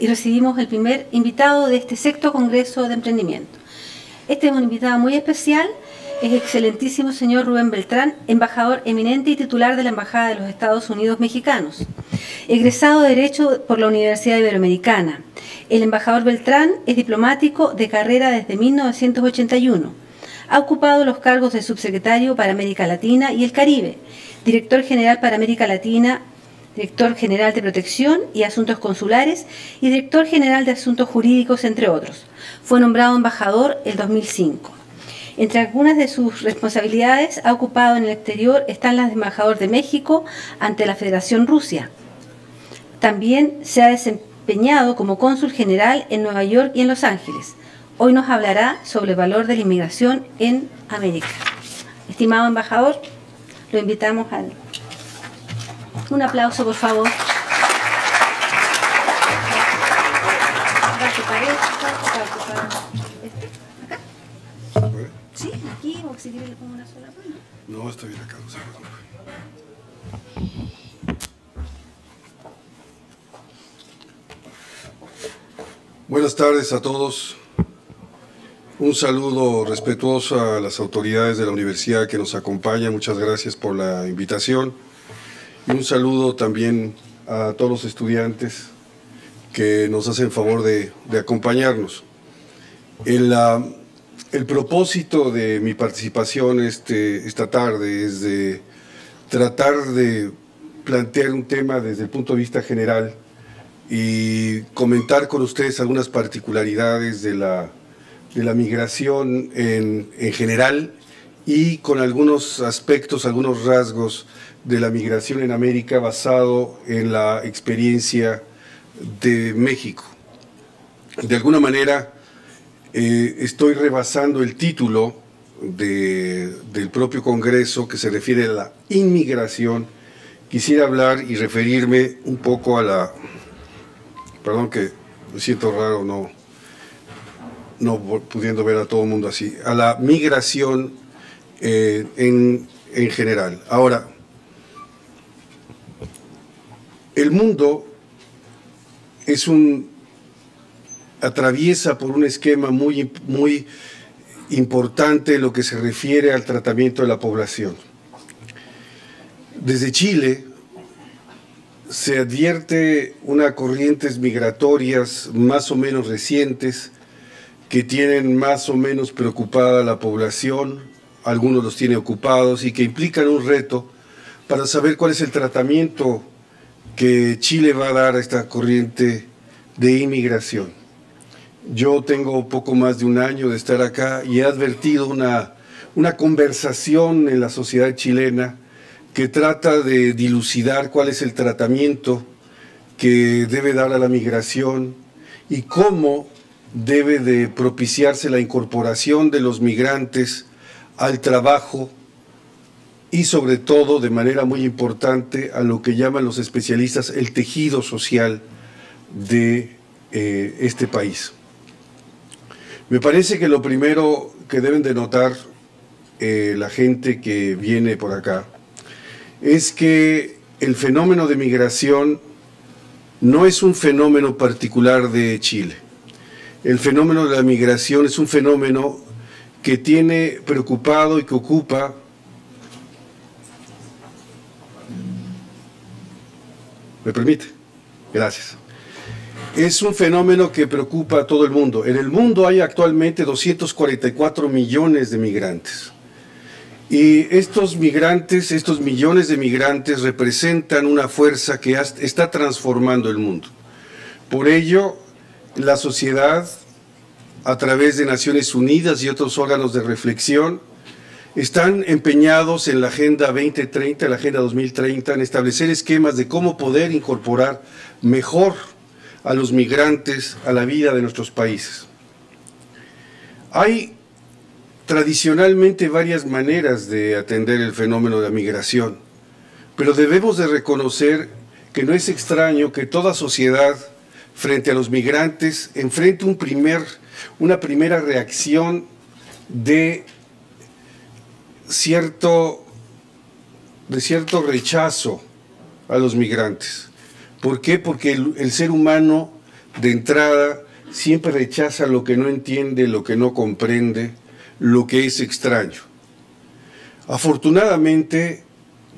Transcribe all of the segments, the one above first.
Y recibimos el primer invitado de este sexto Congreso de Emprendimiento. Este es un invitado muy especial, es el excelentísimo señor Rubén Beltrán, embajador eminente y titular de la Embajada de los Estados Unidos Mexicanos, egresado de Derecho por la Universidad Iberoamericana. El embajador Beltrán es diplomático de carrera desde 1981. Ha ocupado los cargos de subsecretario para América Latina y el Caribe, director general para América Latina, director general de Protección y Asuntos Consulares y director general de Asuntos Jurídicos, entre otros. Fue nombrado embajador el 2005. Entre algunas de sus responsabilidades ha ocupado en el exterior están las de embajador de México ante la Federación Rusia. También se ha desempeñado como cónsul general en Nueva York y en Los Ángeles. Hoy nos hablará sobre el valor de la inmigración en América. Estimado embajador, lo invitamos a... Un aplauso, por favor. Sí, aquí, o si quiere le pongo una sola mano. No, está bien acá, no se preocupe. Buenas tardes a todos. Un saludo respetuoso a las autoridades de la universidad que nos acompañan. Muchas gracias por la invitación. Y un saludo también a todos los estudiantes que nos hacen favor de acompañarnos. El propósito de mi participación esta tarde es de tratar de plantear un tema desde el punto de vista general y comentar con ustedes algunas particularidades de la migración en general y con algunos aspectos, algunos rasgos de la migración en América basado en la experiencia de México. De alguna manera estoy rebasando el título del propio Congreso que se refiere a la inmigración. Quisiera hablar y referirme un poco a la... Perdón que me siento raro no pudiendo ver a todo el mundo así, a la migración en general. Ahora, el mundo atraviesa por un esquema muy importante en lo que se refiere al tratamiento de la población. Desde Chile se advierte unas corrientes migratorias más o menos recientes que tienen más o menos preocupada a la población, algunos los tienen ocupados y que implican un reto para saber cuál es el tratamiento que Chile va a dar a esta corriente de inmigración. Yo tengo poco más de un año de estar acá y he advertido una conversación en la sociedad chilena que trata de dilucidar cuál es el tratamiento que debe dar a la migración y cómo debe de propiciarse la incorporación de los migrantes al trabajo y sobre todo, de manera muy importante, a lo que llaman los especialistas el tejido social de este país. Me parece que lo primero que deben de notar la gente que viene por acá es que el fenómeno de migración no es un fenómeno particular de Chile. El fenómeno de la migración es un fenómeno que tiene preocupado y que ocupa ¿me permite? Gracias. Es un fenómeno que preocupa a todo el mundo. En el mundo hay actualmente 244 millones de migrantes. Y estos migrantes, estos millones de migrantes representan una fuerza que está transformando el mundo. Por ello, la sociedad, a través de Naciones Unidas y otros órganos de reflexión, están empeñados en la Agenda 2030, la Agenda 2030, en establecer esquemas de cómo poder incorporar mejor a los migrantes a la vida de nuestros países. Hay tradicionalmente varias maneras de atender el fenómeno de la migración, pero debemos de reconocer que no es extraño que toda sociedad frente a los migrantes enfrente una primera reacción de cierto rechazo a los migrantes. ¿Por qué? Porque el ser humano de entrada, siempre rechaza lo que no entiende, lo que no comprende, lo que es extraño. Afortunadamente,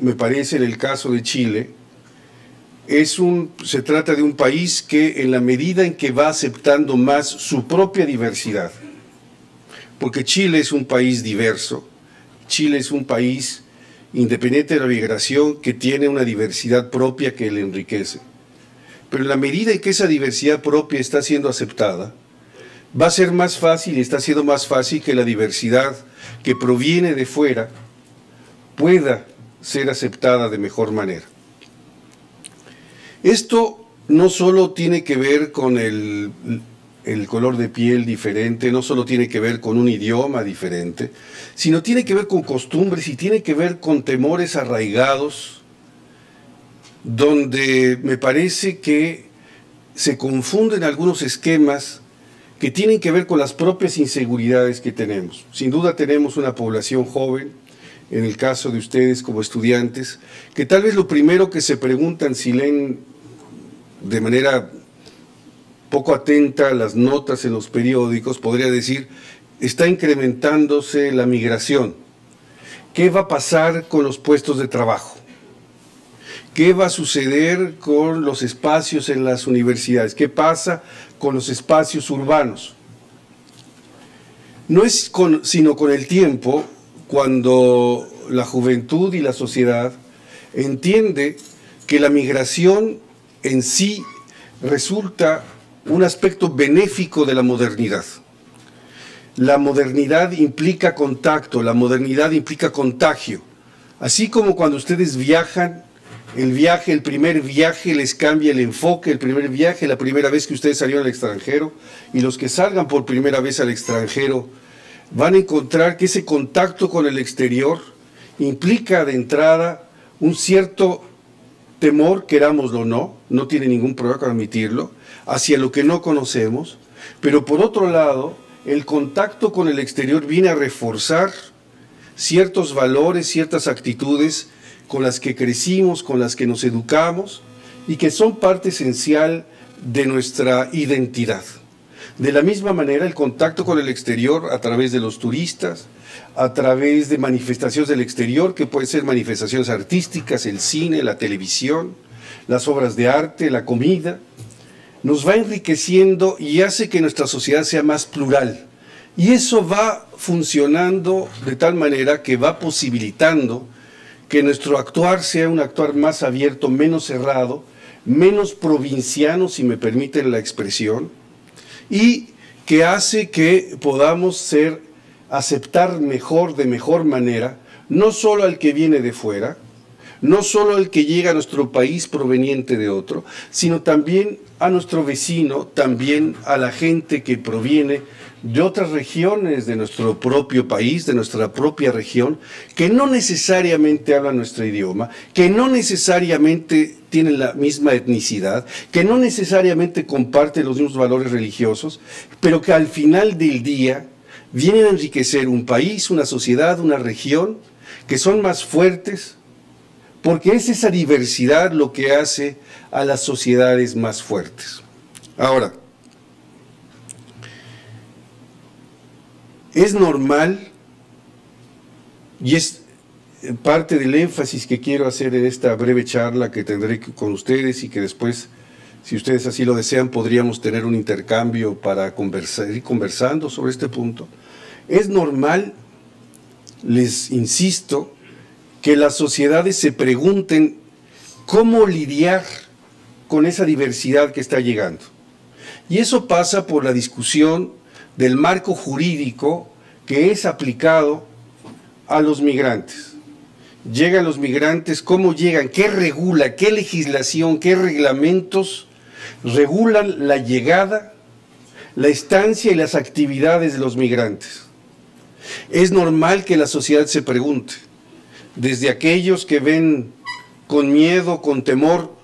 me parece en el caso de Chile, se trata de un país que en la medida en que va aceptando más su propia diversidad, porque Chile es un país diverso, Chile es un país independiente de la migración que tiene una diversidad propia que le enriquece. Pero en la medida en que esa diversidad propia está siendo aceptada, va a ser más fácil y está siendo más fácil que la diversidad que proviene de fuera pueda ser aceptada de mejor manera. Esto no solo tiene que ver con el color de piel diferente, no solo tiene que ver con un idioma diferente, sino tiene que ver con costumbres y tiene que ver con temores arraigados, donde me parece que se confunden algunos esquemas que tienen que ver con las propias inseguridades que tenemos. Sin duda tenemos una población joven, en el caso de ustedes como estudiantes, que tal vez lo primero que se preguntan si leen de manera poco atenta las notas en los periódicos, podría decir, está incrementándose la migración. ¿Qué va a pasar con los puestos de trabajo? ¿Qué va a suceder con los espacios en las universidades? ¿Qué pasa con los espacios urbanos? No es sino con el tiempo, cuando la juventud y la sociedad entiende que la migración en sí resulta un aspecto benéfico de la modernidad. La modernidad implica contacto, la modernidad implica contagio. Así como cuando ustedes viajan, el primer viaje les cambia el enfoque, el primer viaje, la primera vez que ustedes salieron al extranjero, y los que salgan por primera vez al extranjero van a encontrar que ese contacto con el exterior implica de entrada un cierto temor, querámoslo o no, no tiene ningún problema con admitirlo, hacia lo que no conocemos, pero por otro lado, el contacto con el exterior viene a reforzar ciertos valores, ciertas actitudes con las que crecimos, con las que nos educamos y que son parte esencial de nuestra identidad. De la misma manera, el contacto con el exterior a través de los turistas, a través de manifestaciones del exterior, que pueden ser manifestaciones artísticas, el cine, la televisión, las obras de arte, la comida, nos va enriqueciendo y hace que nuestra sociedad sea más plural. Y eso va funcionando de tal manera que va posibilitando que nuestro actuar sea un actuar más abierto, menos cerrado, menos provinciano, si me permiten la expresión, y que hace que podamos aceptar mejor, de mejor manera, no solo al que viene de fuera, no solo al que llega a nuestro país proveniente de otro, sino también a nuestro vecino, también a la gente que proviene de otras regiones de nuestro propio país, de nuestra propia región, que no necesariamente hablan nuestro idioma, que no necesariamente tienen la misma etnicidad, que no necesariamente comparten los mismos valores religiosos, pero que al final del día vienen a enriquecer un país, una sociedad, una región, que son más fuertes, porque es esa diversidad lo que hace a las sociedades más fuertes. Ahora, es normal, y es parte del énfasis que quiero hacer en esta breve charla que tendré con ustedes y que después, si ustedes así lo desean, podríamos tener un intercambio para ir conversando sobre este punto. Es normal, les insisto, que las sociedades se pregunten cómo lidiar con esa diversidad que está llegando. Y eso pasa por la discusión del marco jurídico que es aplicado a los migrantes. Llegan los migrantes, ¿cómo llegan? ¿Qué regula? ¿Qué legislación? ¿Qué reglamentos regulan la llegada, la estancia y las actividades de los migrantes? Es normal que la sociedad se pregunte, desde aquellos que ven con miedo, con temor,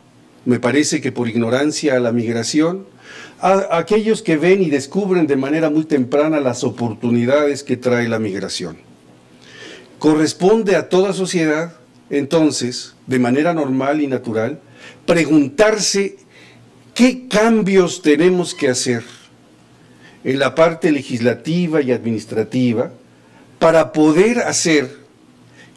me parece que por ignorancia a la migración, a aquellos que ven y descubren de manera muy temprana las oportunidades que trae la migración. Corresponde a toda sociedad, entonces, de manera normal y natural, preguntarse ¿Qué cambios tenemos que hacer en la parte legislativa y administrativa para poder hacer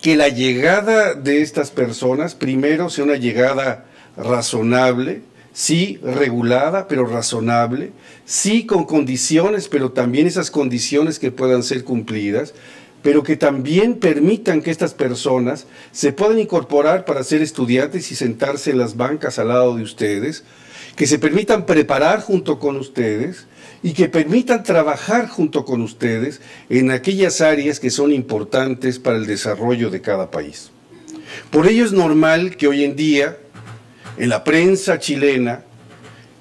que la llegada de estas personas, primero, sea una llegada razonable, sí regulada, pero razonable, sí con condiciones, pero también esas condiciones que puedan ser cumplidas, pero que también permitan que estas personas se puedan incorporar para ser estudiantes y sentarse en las bancas al lado de ustedes, que se permitan preparar junto con ustedes y que permitan trabajar junto con ustedes en aquellas áreas que son importantes para el desarrollo de cada país. Por ello es normal que hoy en día, en la prensa chilena,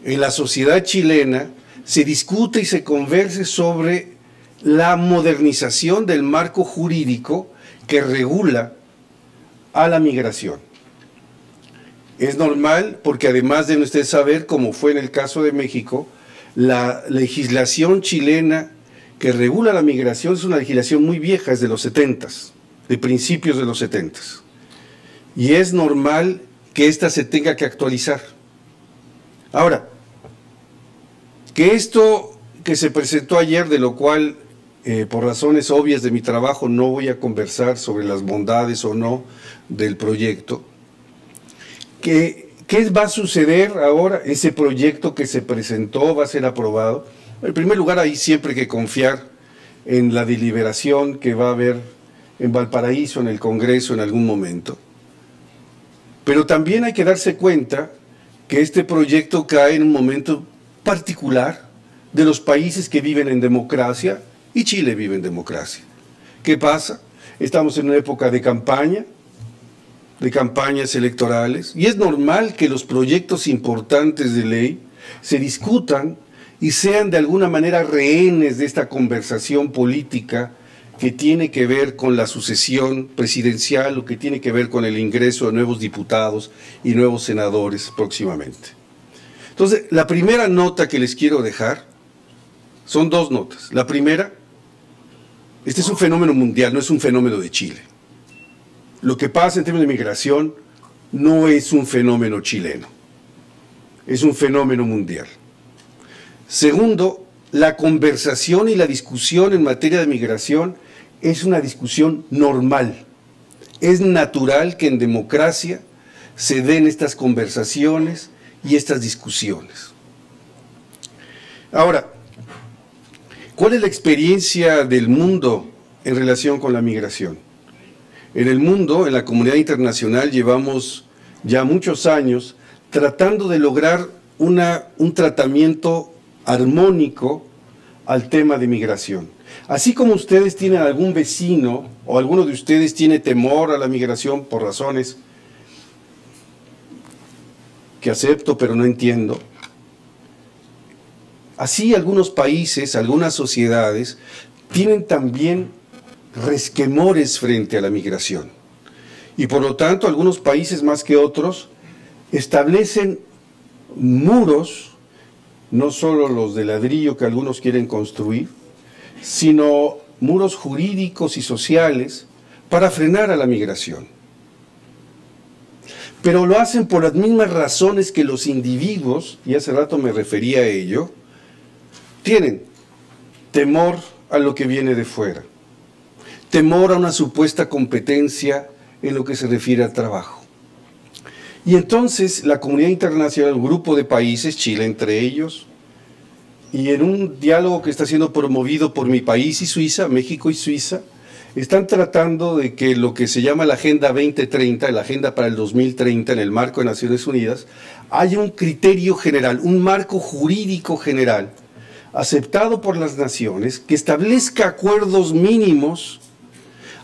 en la sociedad chilena, se discute y se converse sobre la modernización del marco jurídico que regula a la migración. Es normal porque además de usted saber, como fue en el caso de México, la legislación chilena que regula la migración es una legislación muy vieja, es de los 70s, de principios de los 70s. Y es normal que ésta se tenga que actualizar. Ahora, que esto que se presentó ayer, de lo cual por razones obvias de mi trabajo no voy a conversar sobre las bondades o no del proyecto, ¿qué va a suceder ahora? Ese proyecto que se presentó va a ser aprobado. En primer lugar, hay siempre que confiar en la deliberación que va a haber en Valparaíso, en el Congreso, en algún momento. Pero también hay que darse cuenta que este proyecto cae en un momento particular de los países que viven en democracia, y Chile vive en democracia. ¿Qué pasa? Estamos en una época de campañas electorales, y es normal que los proyectos importantes de ley se discutan y sean de alguna manera rehenes de esta conversación política que tiene que ver con la sucesión presidencial o que tiene que ver con el ingreso de nuevos diputados y nuevos senadores próximamente. Entonces, la primera nota que les quiero dejar son dos notas. La primera, este es un fenómeno mundial, no es un fenómeno de Chile. Lo que pasa en términos de migración no es un fenómeno chileno, es un fenómeno mundial. Segundo, la conversación y la discusión en materia de migración es una discusión normal. Es natural que en democracia se den estas conversaciones y estas discusiones. Ahora, ¿cuál es la experiencia del mundo en relación con la migración? En el mundo, en la comunidad internacional, llevamos ya muchos años tratando de lograr un tratamiento armónico al tema de migración. Así como ustedes tienen algún vecino o alguno de ustedes tiene temor a la migración por razones que acepto pero no entiendo, así algunos países, algunas sociedades tienen también resquemores frente a la migración. Y por lo tanto, algunos países más que otros establecen muros, no solo los de ladrillo que algunos quieren construir, sino muros jurídicos y sociales para frenar a la migración. Pero lo hacen por las mismas razones que los individuos, y hace rato me refería a ello, tienen temor a lo que viene de fuera, temor a una supuesta competencia en lo que se refiere al trabajo. Y entonces la comunidad internacional, un grupo de países, Chile entre ellos, y en un diálogo que está siendo promovido por mi país y Suiza, México y Suiza, están tratando de que lo que se llama la Agenda 2030, la Agenda para el 2030 en el marco de Naciones Unidas, haya un criterio general, un marco jurídico general, aceptado por las naciones, que establezca acuerdos mínimos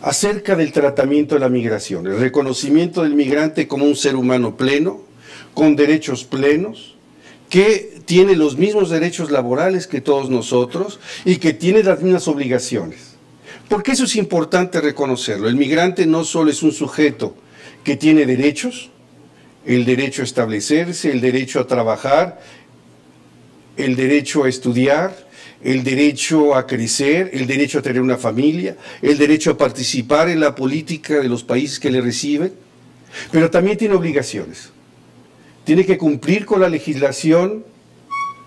acerca del tratamiento de la migración, el reconocimiento del migrante como un ser humano pleno, con derechos plenos, que tiene los mismos derechos laborales que todos nosotros y que tiene las mismas obligaciones. Porque eso es importante reconocerlo. El migrante no solo es un sujeto que tiene derechos, el derecho a establecerse, el derecho a trabajar, el derecho a estudiar, el derecho a crecer, el derecho a tener una familia, el derecho a participar en la política de los países que le reciben, pero también tiene obligaciones. tiene que cumplir con la legislación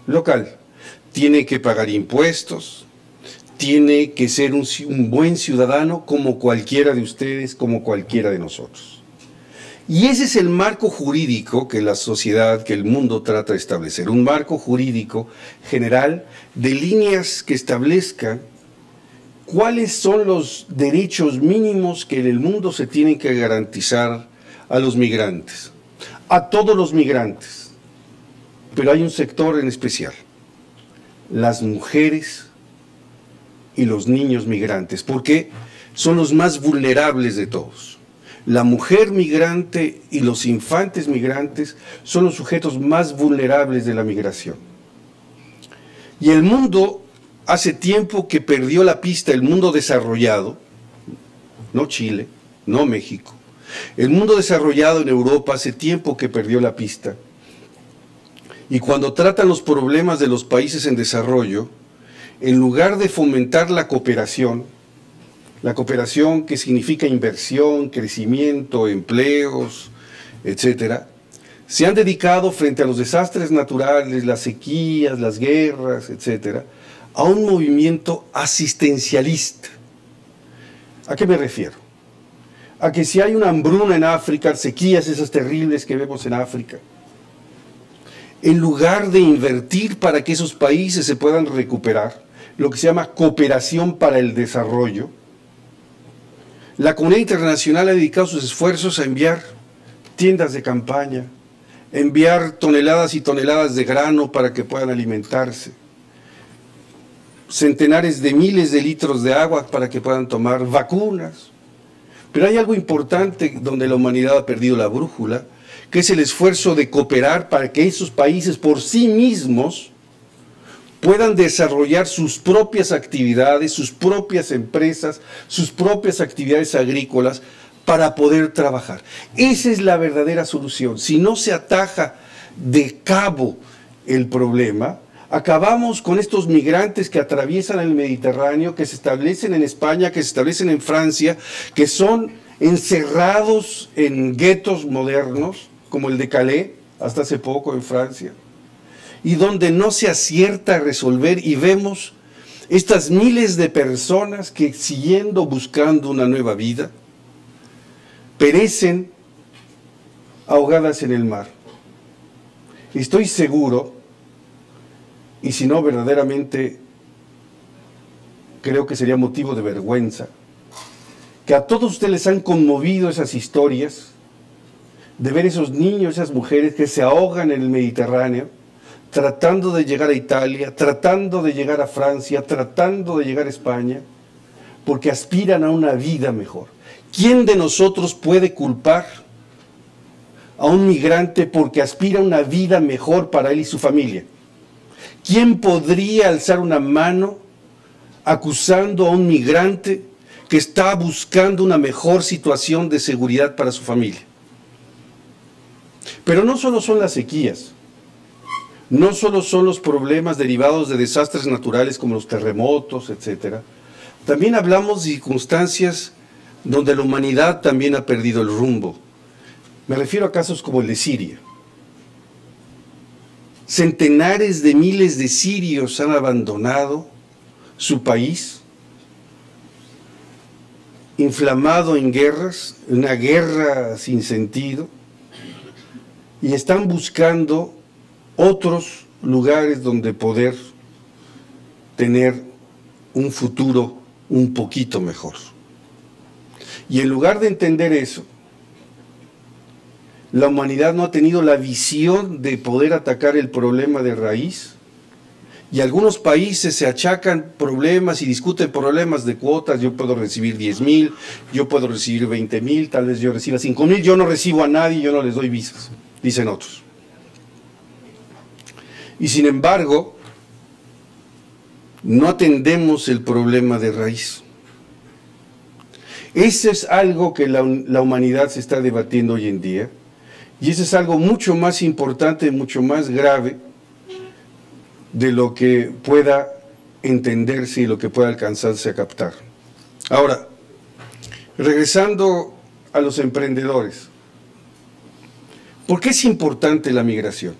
local, tiene que pagar impuestos, tiene que ser un buen ciudadano como cualquiera de ustedes, como cualquiera de nosotros. Y ese es el marco jurídico que la sociedad, que el mundo trata de establecer, un marco jurídico general de líneas que establezcan cuáles son los derechos mínimos que en el mundo se tienen que garantizar a los migrantes, a todos los migrantes. Pero hay un sector en especial, las mujeres y los niños migrantes, porque son los más vulnerables de todos. La mujer migrante y los infantes migrantes son los sujetos más vulnerables de la migración. Y el mundo hace tiempo que perdió la pista, el mundo desarrollado, no Chile, no México, el mundo desarrollado en Europa hace tiempo que perdió la pista. Y cuando tratan los problemas de los países en desarrollo, en lugar de fomentar la cooperación que significa inversión, crecimiento, empleos, etcétera, se han dedicado frente a los desastres naturales, las sequías, las guerras, etcétera, a un movimiento asistencialista. ¿A qué me refiero? A que si hay una hambruna en África, sequías esas terribles que vemos en África, en lugar de invertir para que esos países se puedan recuperar, lo que se llama cooperación para el desarrollo, la comunidad internacional ha dedicado sus esfuerzos a enviar tiendas de campaña, enviar toneladas y toneladas de grano para que puedan alimentarse, centenares de miles de litros de agua para que puedan tomar, vacunas. Pero hay algo importante donde la humanidad ha perdido la brújula, que es el esfuerzo de cooperar para que esos países por sí mismos puedan desarrollar sus propias actividades, sus propias empresas, sus propias actividades agrícolas para poder trabajar. Esa es la verdadera solución. Si no se ataja de cabo el problema, acabamos con estos migrantes que atraviesan el Mediterráneo, que se establecen en España, que se establecen en Francia, que son encerrados en guetos modernos, como el de Calais, hasta hace poco en Francia, y donde no se acierta a resolver, y vemos estas miles de personas que, siguiendo buscando una nueva vida, perecen ahogadas en el mar. Estoy seguro, y si no verdaderamente creo que sería motivo de vergüenza, que a todos ustedes les han conmovido esas historias de ver esos niños, esas mujeres que se ahogan en el Mediterráneo, tratando de llegar a Italia, tratando de llegar a Francia, tratando de llegar a España, porque aspiran a una vida mejor. ¿Quién de nosotros puede culpar a un migrante porque aspira a una vida mejor para él y su familia? ¿Quién podría alzar una mano acusando a un migrante que está buscando una mejor situación de seguridad para su familia? Pero no solo son las sequías, no solo son los problemas derivados de desastres naturales como los terremotos, etc. También hablamos de circunstancias donde la humanidad también ha perdido el rumbo. Me refiero a casos como el de Siria. Centenares de miles de sirios han abandonado su país, inflamado en guerras, una guerra sin sentido, y están buscando otros lugares donde poder tener un futuro un poquito mejor. Y en lugar de entender eso, la humanidad no ha tenido la visión de poder atacar el problema de raíz, y algunos países se achacan problemas y discuten problemas de cuotas. Yo puedo recibir 10,000, yo puedo recibir 20,000, tal vez yo reciba 5,000, yo no recibo a nadie, yo no les doy visas, dicen otros. Y sin embargo, no atendemos el problema de raíz. Ese es algo que la humanidad se está debatiendo hoy en día, y eso es algo mucho más importante, mucho más grave de lo que pueda entenderse y lo que pueda alcanzarse a captar. Ahora, regresando a los emprendedores, ¿Por qué es importante la migración?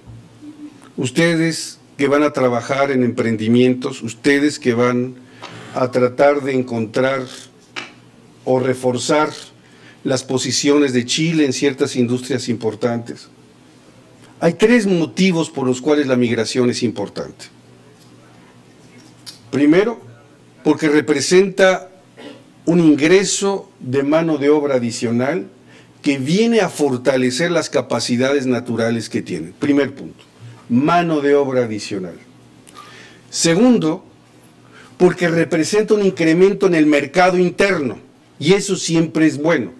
Ustedes que van a trabajar en emprendimientos, ustedes que van a tratar de encontrar o reforzar las posiciones de Chile en ciertas industrias importantes. Hay tres motivos por los cuales la migración es importante. Primero, porque representa un ingreso de mano de obra adicional que viene a fortalecer las capacidades naturales que tienen. Primer punto, mano de obra adicional. Segundo, porque representa un incremento en el mercado interno, y eso siempre es bueno.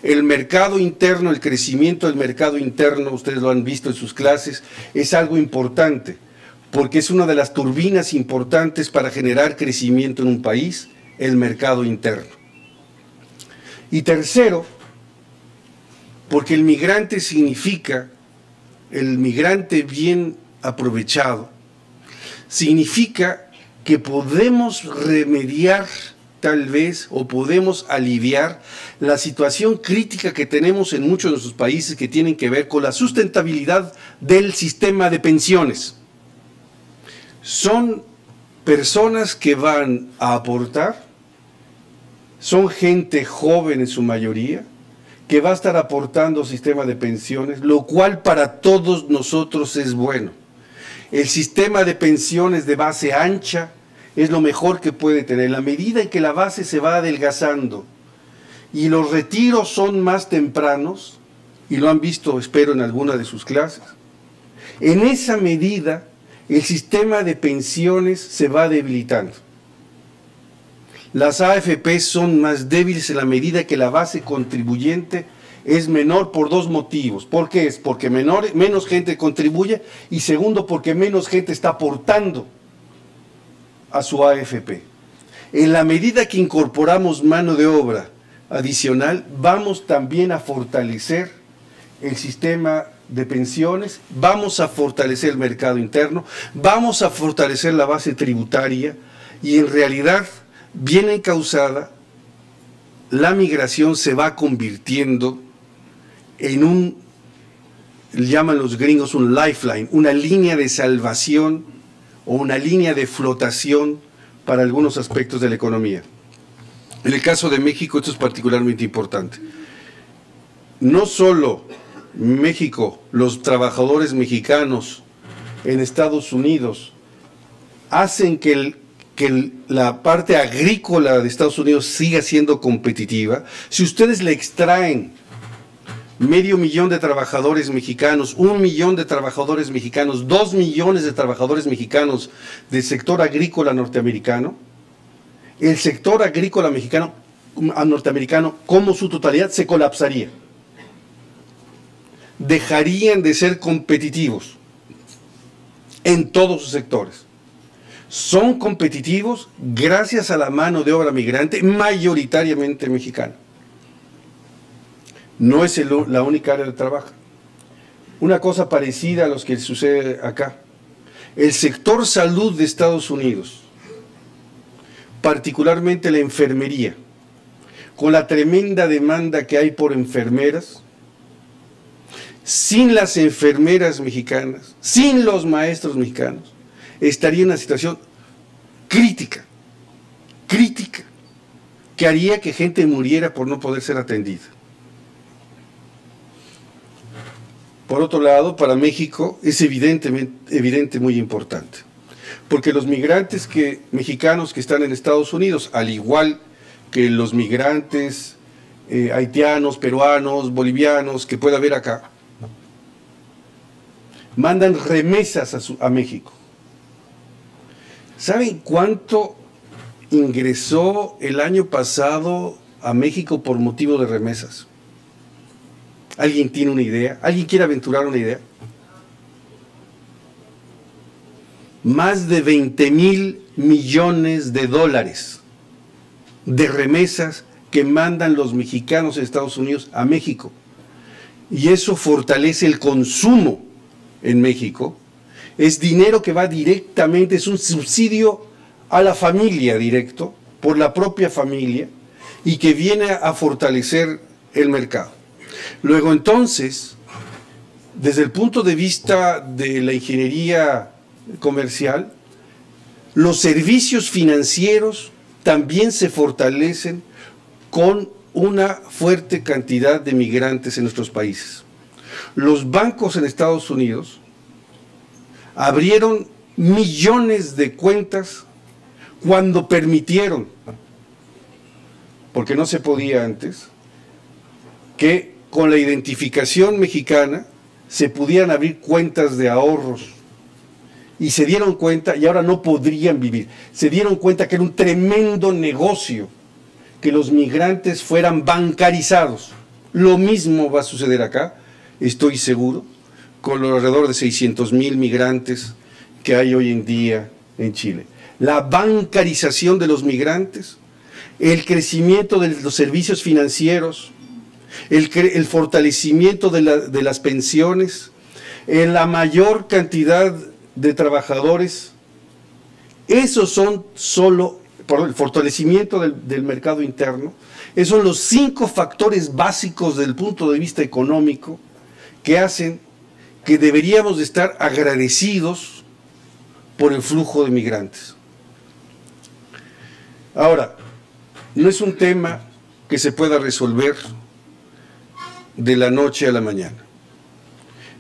El mercado interno, el crecimiento del mercado interno, ustedes lo han visto en sus clases, es algo importante, porque es una de las turbinas importantes para generar crecimiento en un país, el mercado interno. Y tercero, porque el migrante significa, el migrante bien aprovechado, significa que podemos remediar tal vez, o podemos aliviar la situación crítica que tenemos en muchos de nuestros países que tienen que ver con la sustentabilidad del sistema de pensiones. Son personas que van a aportar, son gente joven en su mayoría, que va a estar aportando sistema de pensiones, lo cual para todos nosotros es bueno. El sistema de pensiones de base ancha es lo mejor que puede tener. En la medida en que la base se va adelgazando y los retiros son más tempranos, y lo han visto, espero, en alguna de sus clases, en esa medida el sistema de pensiones se va debilitando. Las AFP son más débiles en la medida que la base contribuyente es menor por dos motivos. ¿Por qué es? Porque menos gente contribuye, y segundo, porque menos gente está aportando a su AFP. En la medida que incorporamos mano de obra adicional, vamos también a fortalecer el sistema de pensiones, vamos a fortalecer el mercado interno, vamos a fortalecer la base tributaria, y en realidad, bien encausada, la migración se va convirtiendo en un, llaman los gringos, un lifeline, una línea de salvación o una línea de flotación para algunos aspectos de la economía. En el caso de México esto es particularmente importante. No solo México, los trabajadores mexicanos en Estados Unidos hacen que la parte agrícola de Estados Unidos siga siendo competitiva. Si ustedes le extraen 500,000 de trabajadores mexicanos, 1 millón de trabajadores mexicanos, 2 millones de trabajadores mexicanos del sector agrícola norteamericano, el sector agrícola norteamericano como su totalidad se colapsaría. Dejarían de ser competitivos en todos sus sectores. Son competitivos gracias a la mano de obra migrante mayoritariamente mexicana. No es la única área de trabajo. Una cosa parecida a lo que sucede acá. El sector salud de Estados Unidos, particularmente la enfermería, con la tremenda demanda que hay por enfermeras, sin las enfermeras mexicanas, sin los maestros mexicanos, estaría en una situación crítica, que haría que gente muriera por no poder ser atendida. Por otro lado, para México es evidente muy importante, porque los migrantes mexicanos que están en Estados Unidos, al igual que los migrantes haitianos, peruanos, bolivianos que pueda haber acá, mandan remesas a México. ¿Saben cuánto ingresó el año pasado a México por motivo de remesas? ¿Alguien tiene una idea? ¿Alguien quiere aventurar una idea? Más de 20,000 millones de dólares de remesas que mandan los mexicanos de Estados Unidos a México. Y eso fortalece el consumo en México. Es dinero que va directamente, es un subsidio a la familia directo, por la propia familia, y que viene a fortalecer el mercado. Luego entonces, desde el punto de vista de la ingeniería comercial, los servicios financieros también se fortalecen con una fuerte cantidad de migrantes en nuestros países. Los bancos en Estados Unidos abrieron millones de cuentas cuando permitieron, porque no se podía antes, que con la identificación mexicana se pudieran abrir cuentas de ahorros. Y se dieron cuenta, y ahora no podrían vivir, se dieron cuenta que era un tremendo negocio que los migrantes fueran bancarizados. Lo mismo va a suceder acá, estoy seguro, con los alrededor de 600,000 migrantes que hay hoy en día en Chile. La bancarización de los migrantes, el crecimiento de los servicios financieros, el fortalecimiento de las pensiones, la mayor cantidad de trabajadores, esos son solo, por el fortalecimiento del mercado interno, esos son los 5 factores básicos desde el punto de vista económico que hacen que deberíamos de estar agradecidos por el flujo de migrantes. Ahora, no es un tema que se pueda resolver de la noche a la mañana.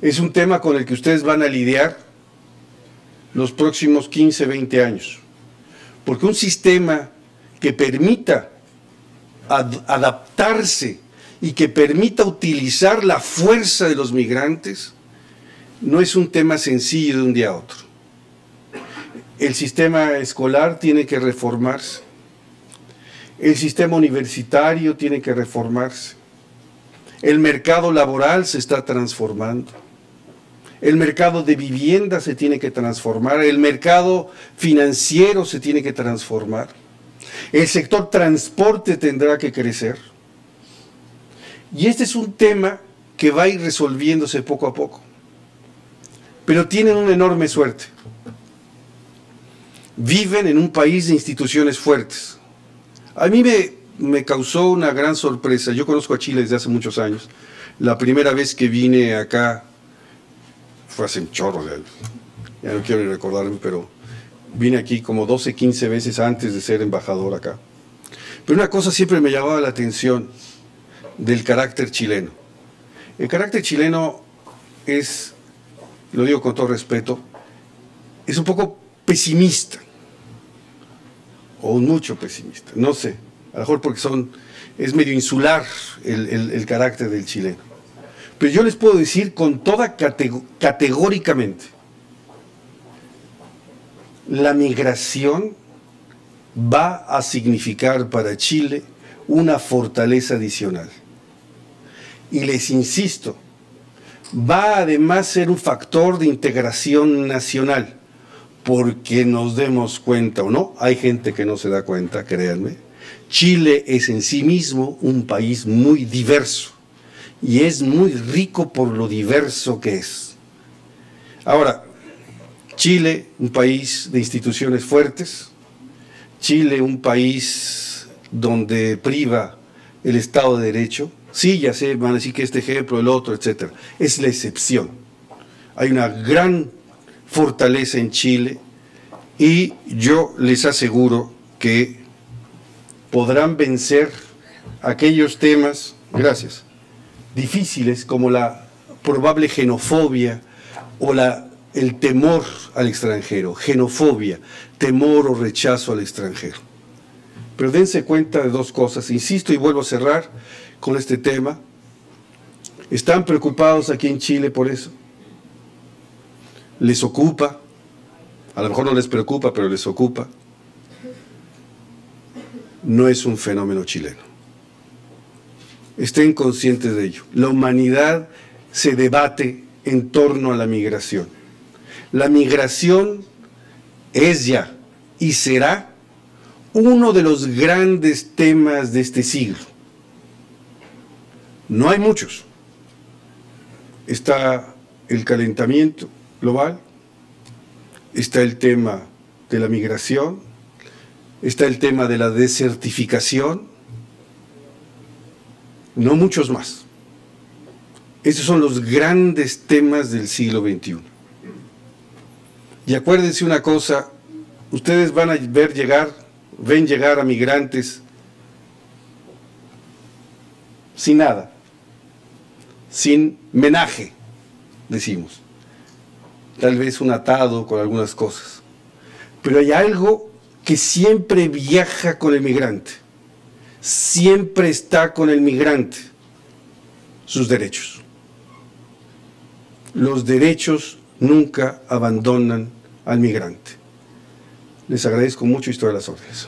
Es un tema con el que ustedes van a lidiar los próximos 15, 20 años. Porque un sistema que permita adaptarse y que permita utilizar la fuerza de los migrantes no es un tema sencillo de un día a otro. El sistema escolar tiene que reformarse. El sistema universitario tiene que reformarse. El mercado laboral se está transformando. El mercado de vivienda se tiene que transformar. El mercado financiero se tiene que transformar. El sector transporte tendrá que crecer. Y este es un tema que va a ir resolviéndose poco a poco. Pero tienen una enorme suerte. Viven en un país de instituciones fuertes. A mí me causó una gran sorpresa. Yo conozco a Chile desde hace muchos años. La primera vez que vine acá fue hace un chorro de años. Ya no quiero ni recordarme, pero vine aquí como 12, 15 veces antes de ser embajador acá. Pero una cosa siempre me llamaba la atención del carácter chileno. El carácter chileno es, lo digo con todo respeto, es un poco pesimista. O mucho pesimista, no sé, a lo mejor porque es medio insular el carácter del chileno. Pero yo les puedo decir con toda categóricamente, la migración va a significar para Chile una fortaleza adicional. Y les insisto, va además a ser un factor de integración nacional. Porque nos demos cuenta o no, hay gente que no se da cuenta, créanme, Chile es en sí mismo un país muy diverso y es muy rico por lo diverso que es. Ahora, Chile, un país de instituciones fuertes, Chile, un país donde priva el Estado de Derecho, sí, ya sé, van a decir que este ejemplo, el otro, etcétera, es la excepción. Hay una gran fortaleza en Chile y yo les aseguro que podrán vencer aquellos temas, gracias, difíciles como la probable xenofobia o el temor al extranjero, xenofobia, temor o rechazo al extranjero. Pero dense cuenta de dos cosas, insisto y vuelvo a cerrar con este tema. ¿Están preocupados aquí en Chile por eso? ¿Les ocupa? A lo mejor no les preocupa, pero les ocupa. No es un fenómeno chileno. Estén conscientes de ello. La humanidad se debate en torno a la migración. La migración es ya y será uno de los grandes temas de este siglo. No hay muchos. Está el calentamiento global, está el tema de la migración, está el tema de la desertificación, no muchos más. Esos son los grandes temas del siglo XXI. Y acuérdense una cosa, ustedes van a ven llegar a migrantes sin nada, sin menaje, decimos. Tal vez un atado con algunas cosas. Pero hay algo que siempre viaja con el migrante, siempre está con el migrante: sus derechos. Los derechos nunca abandonan al migrante. Les agradezco mucho y estoy a las órdenes.